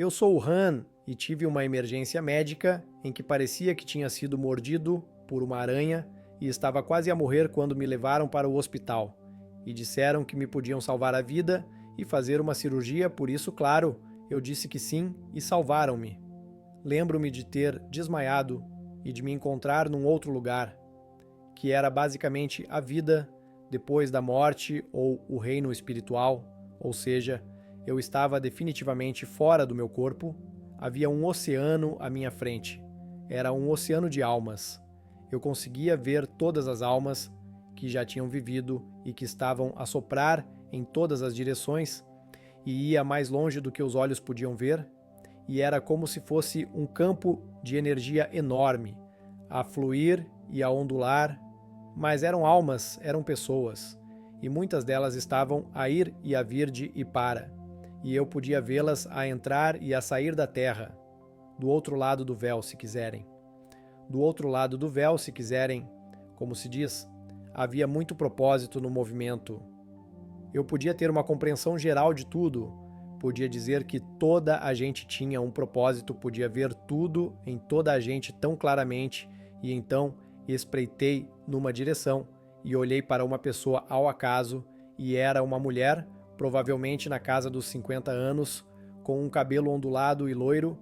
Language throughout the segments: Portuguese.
Eu sou o Han e tive uma emergência médica em que parecia que tinha sido mordido por uma aranha e estava quase a morrer quando me levaram para o hospital e disseram que me podiam salvar a vida e fazer uma cirurgia, por isso, claro, eu disse que sim e salvaram-me. Lembro-me de ter desmaiado e de me encontrar num outro lugar, que era basicamente a vida depois da morte ou o reino espiritual, ou seja, eu estava definitivamente fora do meu corpo, havia um oceano à minha frente, era um oceano de almas. Eu conseguia ver todas as almas que já tinham vivido e que estavam a soprar em todas as direções e ia mais longe do que os olhos podiam ver, e era como se fosse um campo de energia enorme, a fluir e a ondular, mas eram almas, eram pessoas, e muitas delas estavam a ir e a vir de e para, e eu podia vê-las a entrar e a sair da terra, do outro lado do véu, se quiserem. Do outro lado do véu, se quiserem, como se diz, havia muito propósito no movimento. Eu podia ter uma compreensão geral de tudo, podia dizer que toda a gente tinha um propósito, podia ver tudo em toda a gente tão claramente, e então espreitei numa direção e olhei para uma pessoa ao acaso, e era uma mulher, provavelmente na casa dos 50 anos, com um cabelo ondulado e loiro,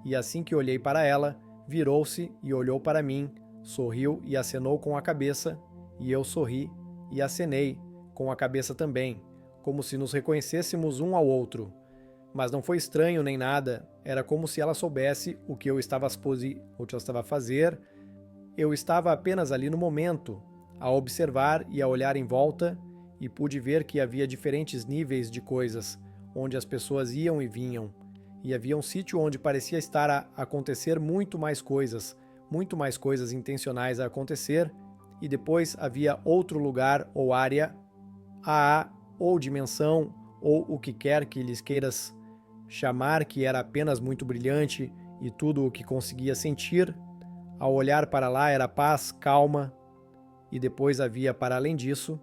e assim que olhei para ela, virou-se e olhou para mim, sorriu e acenou com a cabeça, e eu sorri e acenei com a cabeça também, como se nos reconhecêssemos um ao outro. Mas não foi estranho nem nada, era como se ela soubesse o que eu estava a fazer. Eu estava apenas ali no momento, a observar e a olhar em volta, e pude ver que havia diferentes níveis de coisas, onde as pessoas iam e vinham, e havia um sítio onde parecia estar a acontecer muito mais coisas intencionais a acontecer, e depois havia outro lugar ou área, AA, ou dimensão, ou o que quer que lhes queiras chamar, que era apenas muito brilhante, e tudo o que conseguia sentir, ao olhar para lá era paz, calma, e depois havia, para além disso,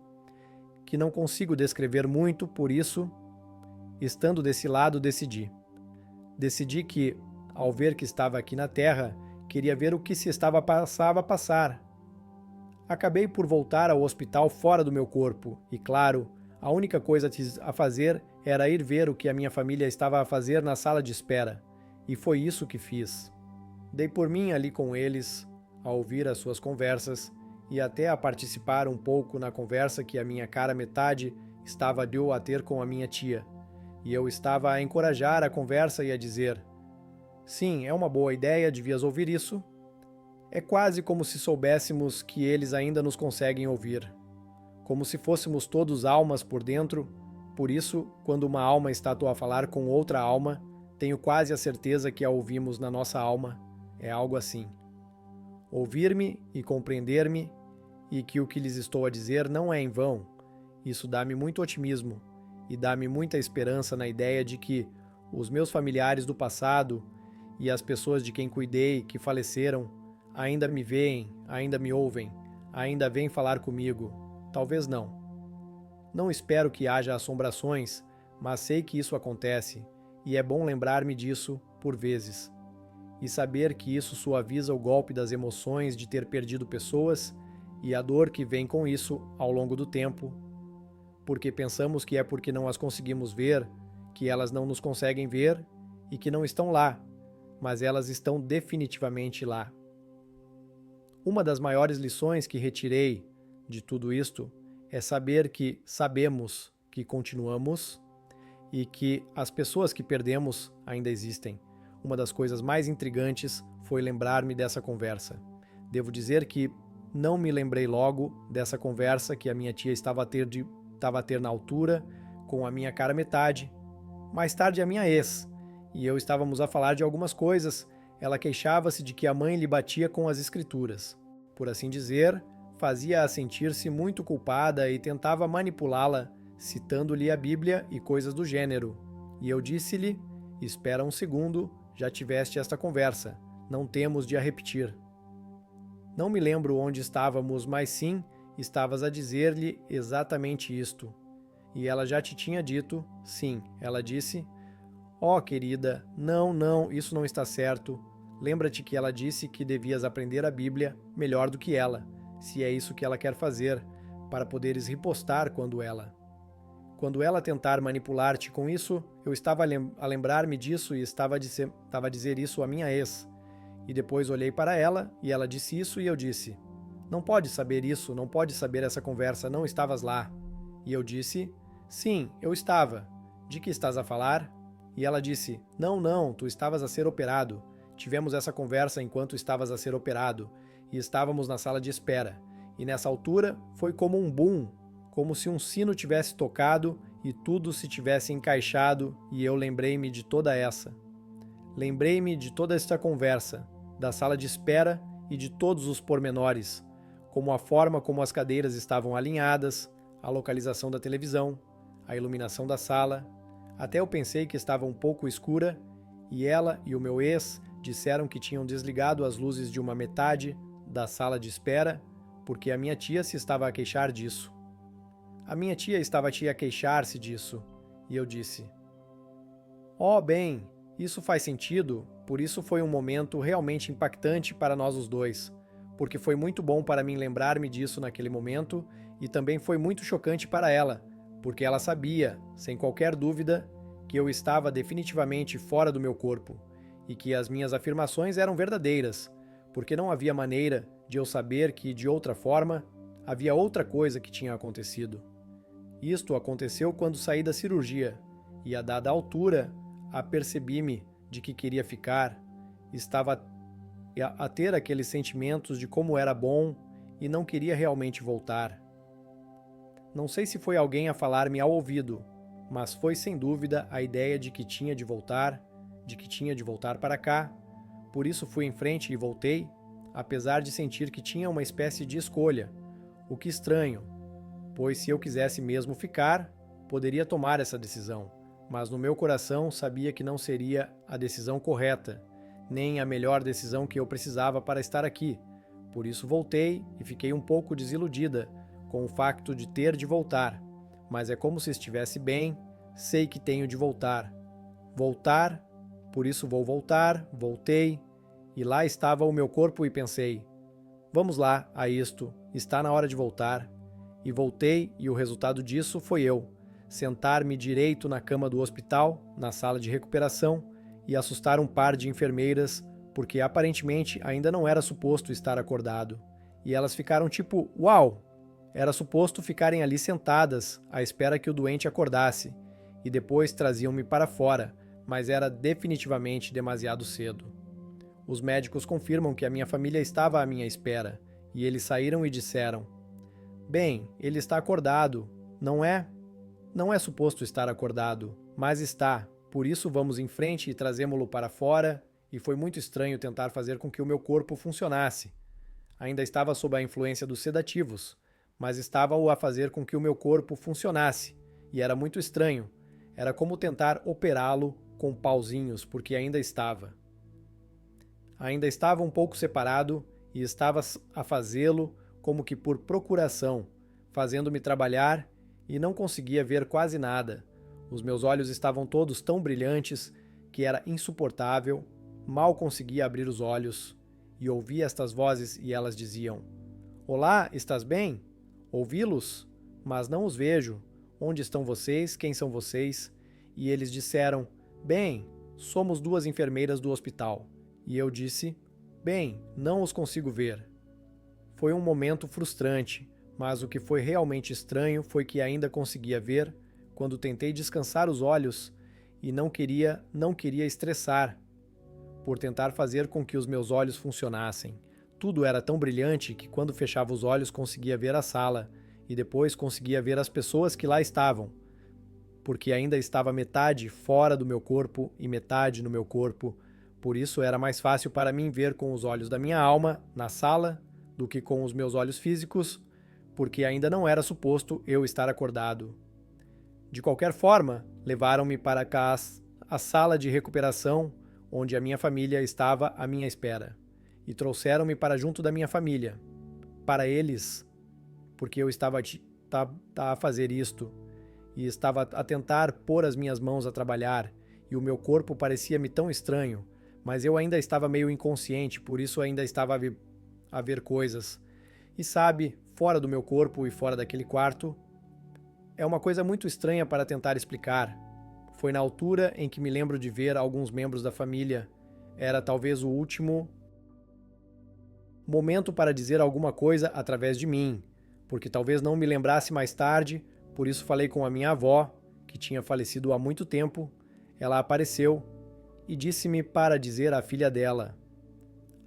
que não consigo descrever muito, por isso, estando desse lado, Decidi que, ao ver que estava aqui na Terra, queria ver o que se estava a passar. Acabei por voltar ao hospital fora do meu corpo, e claro, a única coisa a fazer era ir ver o que a minha família estava a fazer na sala de espera, e foi isso que fiz. Dei por mim ali com eles, a ouvir as suas conversas, e até a participar um pouco na conversa que a minha cara metade estava deu a ter com a minha tia, e eu estava a encorajar a conversa e a dizer: sim, é uma boa ideia, devias ouvir isso. É quase como se soubéssemos que eles ainda nos conseguem ouvir. Como se fôssemos todos almas por dentro, por isso, quando uma alma está a falar com outra alma, tenho quase a certeza que a ouvimos na nossa alma. É algo assim. Ouvir-me e compreender-me, e que o que lhes estou a dizer não é em vão. Isso dá-me muito otimismo, e dá-me muita esperança na ideia de que os meus familiares do passado e as pessoas de quem cuidei que faleceram ainda me veem, ainda me ouvem, ainda vêm falar comigo. Talvez não. Não espero que haja assombrações, mas sei que isso acontece, e é bom lembrar-me disso por vezes. E saber que isso suaviza o golpe das emoções de ter perdido pessoas e a dor que vem com isso ao longo do tempo, porque pensamos que é porque não as conseguimos ver, que elas não nos conseguem ver e que não estão lá, mas elas estão definitivamente lá. Uma das maiores lições que retirei de tudo isto é saber que sabemos que continuamos e que as pessoas que perdemos ainda existem. Uma das coisas mais intrigantes foi lembrar-me dessa conversa. Devo dizer que não me lembrei logo dessa conversa que a minha tia estava a ter na altura com a minha cara metade. Mais tarde a minha ex, e eu estávamos a falar de algumas coisas. Ela queixava-se de que a mãe lhe batia com as escrituras. Por assim dizer, fazia-a sentir-se muito culpada e tentava manipulá-la, citando-lhe a Bíblia e coisas do gênero. E eu disse-lhe: espera um segundo, já tiveste esta conversa, não temos de a repetir. Não me lembro onde estávamos, mas sim, estavas a dizer-lhe exatamente isto. E ela já te tinha dito, sim, ela disse: "Oh, querida, não, não, isso não está certo. Lembra-te que ela disse que devias aprender a Bíblia melhor do que ela, se é isso que ela quer fazer, para poderes ripostar Quando ela tentar manipular-te com isso, eu estava a lembrar-me disso e estava a dizer isso à minha ex. E depois olhei para ela e ela disse isso e eu disse: Não pode saber isso, não pode saber essa conversa, não estavas lá. E eu disse: Sim, eu estava. De que estás a falar? E ela disse: Não, não, tu estavas a ser operado. Tivemos essa conversa enquanto estavas a ser operado e estávamos na sala de espera. E nessa altura foi como um boom, como se um sino tivesse tocado e tudo se tivesse encaixado, e eu lembrei-me de toda essa. Lembrei-me de toda esta conversa, da sala de espera e de todos os pormenores, como a forma como as cadeiras estavam alinhadas, a localização da televisão, a iluminação da sala. Até eu pensei que estava um pouco escura e ela e o meu ex disseram que tinham desligado as luzes de uma metade da sala de espera porque a minha tia se estava a queixar disso. A minha tia estava a queixar-se disso, e eu disse: Oh, bem, isso faz sentido, por isso foi um momento realmente impactante para nós os dois, porque foi muito bom para mim lembrar-me disso naquele momento e também foi muito chocante para ela, porque ela sabia, sem qualquer dúvida, que eu estava definitivamente fora do meu corpo e que as minhas afirmações eram verdadeiras, porque não havia maneira de eu saber que, de outra forma, havia outra coisa que tinha acontecido. Isto aconteceu quando saí da cirurgia, e a dada altura, apercebi-me de que queria ficar, estava a ter aqueles sentimentos de como era bom e não queria realmente voltar. Não sei se foi alguém a falar-me ao ouvido, mas foi sem dúvida a ideia de que tinha de voltar para cá. Por isso fui em frente e voltei, apesar de sentir que tinha uma espécie de escolha, o que estranho, pois se eu quisesse mesmo ficar, poderia tomar essa decisão, mas no meu coração sabia que não seria a decisão correta, nem a melhor decisão que eu precisava para estar aqui. Por isso voltei e fiquei um pouco desiludida com o facto de ter de voltar, mas é como se estivesse bem, sei que tenho de voltar. Voltar, por isso vou voltar, voltei, e lá estava o meu corpo e pensei: vamos lá, a isto, está na hora de voltar. E voltei, e o resultado disso foi eu sentar-me direito na cama do hospital, na sala de recuperação, e assustar um par de enfermeiras, porque aparentemente ainda não era suposto estar acordado. E elas ficaram tipo, uau! Era suposto ficarem ali sentadas, à espera que o doente acordasse, e depois traziam-me para fora, mas era definitivamente demasiado cedo. Os médicos confirmam que a minha família estava à minha espera, e eles saíram e disseram: Bem, ele está acordado, não é? Não é suposto estar acordado, mas está. Por isso vamos em frente e trazemo-lo para fora, e foi muito estranho tentar fazer com que o meu corpo funcionasse. Ainda estava sob a influência dos sedativos, mas estava-o a fazer com que o meu corpo funcionasse, e era muito estranho. Era como tentar operá-lo com pauzinhos, porque ainda estava. Ainda estava um pouco separado e estava a fazê-lo como que por procuração, fazendo-me trabalhar e não conseguia ver quase nada. Os meus olhos estavam todos tão brilhantes que era insuportável, mal conseguia abrir os olhos e ouvia estas vozes e elas diziam: Olá, estás bem? Ouvi-los? Mas não os vejo. Onde estão vocês? Quem são vocês? E eles disseram: Bem, somos 2 enfermeiras do hospital. E eu disse: Bem, não os consigo ver. Foi um momento frustrante, mas o que foi realmente estranho foi que ainda conseguia ver quando tentei descansar os olhos e não queria estressar por tentar fazer com que os meus olhos funcionassem. Tudo era tão brilhante que quando fechava os olhos conseguia ver a sala e depois conseguia ver as pessoas que lá estavam, porque ainda estava metade fora do meu corpo e metade no meu corpo. Por isso era mais fácil para mim ver com os olhos da minha alma na sala do que com os meus olhos físicos, porque ainda não era suposto eu estar acordado. De qualquer forma, levaram-me para a sala de recuperação, onde a minha família estava à minha espera, e trouxeram-me para junto da minha família, para eles, porque eu estava a fazer isto, e estava a tentar pôr as minhas mãos a trabalhar, e o meu corpo parecia-me tão estranho, mas eu ainda estava meio inconsciente, por isso ainda estava a ver coisas. E sabe, fora do meu corpo e fora daquele quarto, é uma coisa muito estranha para tentar explicar. Foi na altura em que me lembro de ver alguns membros da família. Era talvez o último momento para dizer alguma coisa através de mim, porque talvez não me lembrasse mais tarde, por isso falei com a minha avó, que tinha falecido há muito tempo. Ela apareceu e disse-me para dizer à filha dela,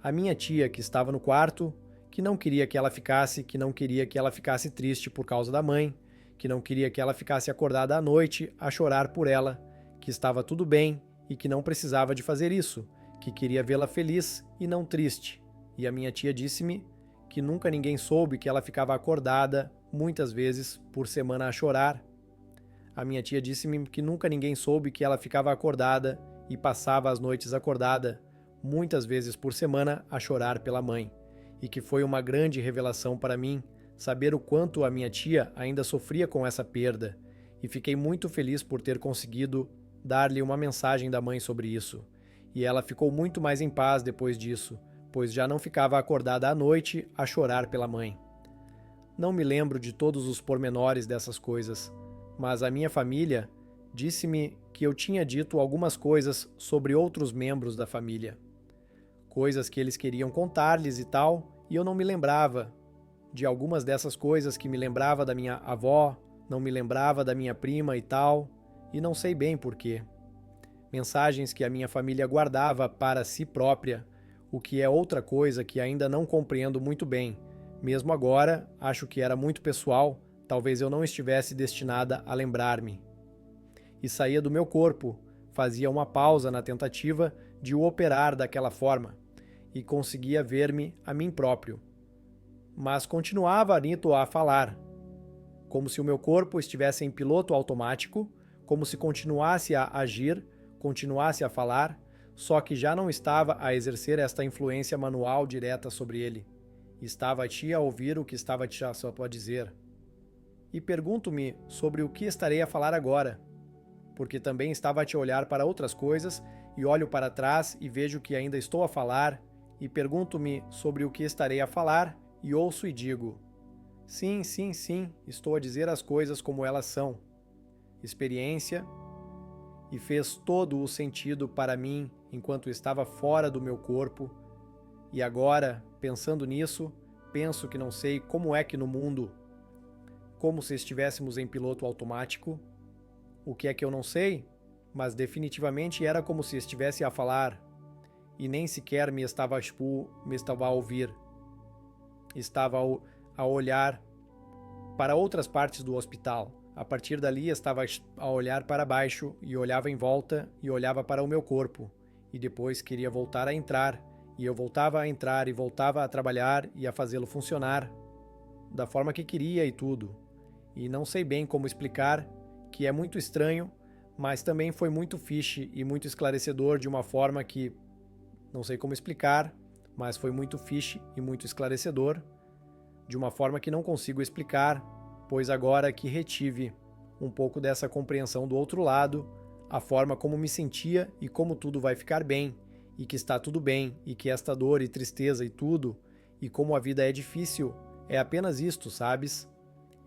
a minha tia que estava no quarto, que não queria que ela ficasse triste por causa da mãe, que não queria que ela ficasse acordada à noite a chorar por ela, que estava tudo bem e que não precisava de fazer isso, que queria vê-la feliz e não triste. E a minha tia disse-me que nunca ninguém soube que ela ficava acordada, muitas vezes, por semana a chorar. A minha tia disse-me que nunca ninguém soube que ela ficava acordada e passava as noites acordada, muitas vezes por semana, a chorar pela mãe. E que foi uma grande revelação para mim saber o quanto a minha tia ainda sofria com essa perda. E fiquei muito feliz por ter conseguido dar-lhe uma mensagem da mãe sobre isso. E ela ficou muito mais em paz depois disso, pois já não ficava acordada à noite a chorar pela mãe. Não me lembro de todos os pormenores dessas coisas, mas a minha família disse-me que eu tinha dito algumas coisas sobre outros membros da família. Coisas que eles queriam contar-lhes e tal, e eu não me lembrava de algumas dessas coisas que me lembrava da minha avó, não me lembrava da minha prima e tal, e não sei bem porquê. Mensagens que a minha família guardava para si própria, o que é outra coisa que ainda não compreendo muito bem. Mesmo agora, acho que era muito pessoal, talvez eu não estivesse destinada a lembrar-me. E saía do meu corpo, fazia uma pausa na tentativa de o operar daquela forma, e conseguia ver-me a mim próprio. Mas continuava Nito a falar, como se o meu corpo estivesse em piloto automático, como se continuasse a agir, continuasse a falar, só que já não estava a exercer esta influência manual direta sobre ele. Estava a ouvir o que estava a dizer. E pergunto-me sobre o que estarei a falar agora, porque também estava a te olhar para outras coisas e olho para trás e vejo que ainda estou a falar, e pergunto-me sobre o que estarei a falar e ouço e digo: sim, sim, sim, estou a dizer as coisas como elas são. Experiência, e fez todo o sentido para mim enquanto estava fora do meu corpo, e agora, pensando nisso, penso que não sei como é que no mundo, como se estivéssemos em piloto automático. O que é que eu não sei? Mas definitivamente era como se estivesse a falar, e nem sequer me estava a ouvir. Estava a olhar para outras partes do hospital. A partir dali estava a olhar para baixo e olhava em volta e olhava para o meu corpo. E depois queria voltar a entrar, e eu voltava a entrar e voltava a trabalhar e a fazê-lo funcionar da forma que queria e tudo. E não sei bem como explicar, que é muito estranho, mas também foi muito fiche e muito esclarecedor de uma forma que não sei como explicar, mas foi muito fiche e muito esclarecedor, de uma forma que não consigo explicar, pois agora que retive um pouco dessa compreensão do outro lado, a forma como me sentia e como tudo vai ficar bem, e que está tudo bem, e que esta dor e tristeza e tudo, e como a vida é difícil, é apenas isto, sabes?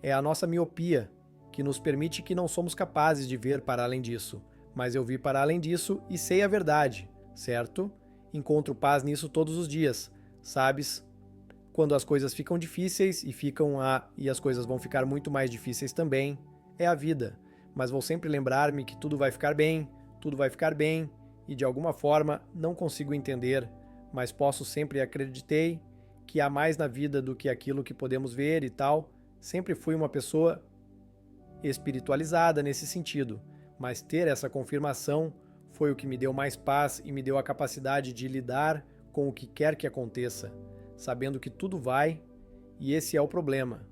É a nossa miopia, que nos permite que não somos capazes de ver para além disso, mas eu vi para além disso e sei a verdade, certo? Encontro paz nisso todos os dias, sabes? Quando as coisas ficam difíceis e as coisas vão ficar muito mais difíceis também, é a vida, mas vou sempre lembrar-me que tudo vai ficar bem, e de alguma forma não consigo entender, mas posso sempre acreditei que há mais na vida do que aquilo que podemos ver e tal. Sempre fui uma pessoa espiritualizada nesse sentido, mas ter essa confirmação foi o que me deu mais paz e me deu a capacidade de lidar com o que quer que aconteça, sabendo que tudo vai, e esse é o problema.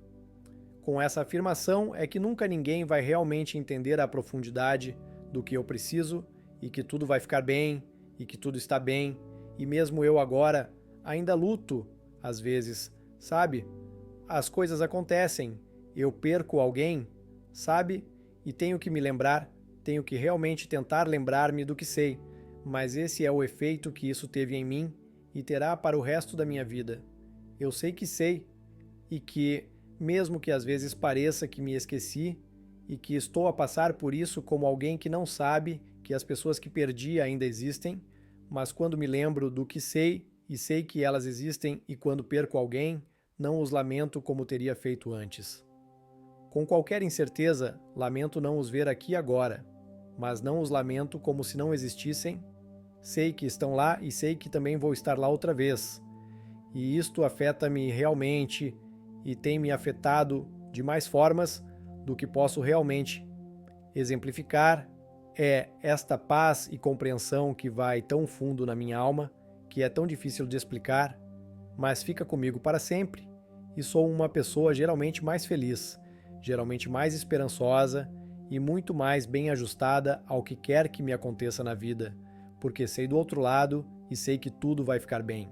Com essa afirmação é que nunca ninguém vai realmente entender a profundidade do que eu preciso, e que tudo vai ficar bem, e que tudo está bem, e mesmo eu agora ainda luto, às vezes, sabe? As coisas acontecem, eu perco alguém, sabe? E tenho que me lembrar, tenho que realmente tentar lembrar-me do que sei, mas esse é o efeito que isso teve em mim e terá para o resto da minha vida. Eu sei e que, mesmo que às vezes pareça que me esqueci e que estou a passar por isso como alguém que não sabe que as pessoas que perdi ainda existem, mas quando me lembro do que sei e sei que elas existem e quando perco alguém, não os lamento como teria feito antes. Com qualquer incerteza, lamento não os ver aqui agora, mas não os lamento como se não existissem. Sei que estão lá e sei que também vou estar lá outra vez. E isto afeta-me realmente e tem me afetado de mais formas do que posso realmente exemplificar. É esta paz e compreensão que vai tão fundo na minha alma, que é tão difícil de explicar, mas fica comigo para sempre, e sou uma pessoa geralmente mais feliz, geralmente mais esperançosa e muito mais bem ajustada ao que quer que me aconteça na vida, porque sei do outro lado e sei que tudo vai ficar bem.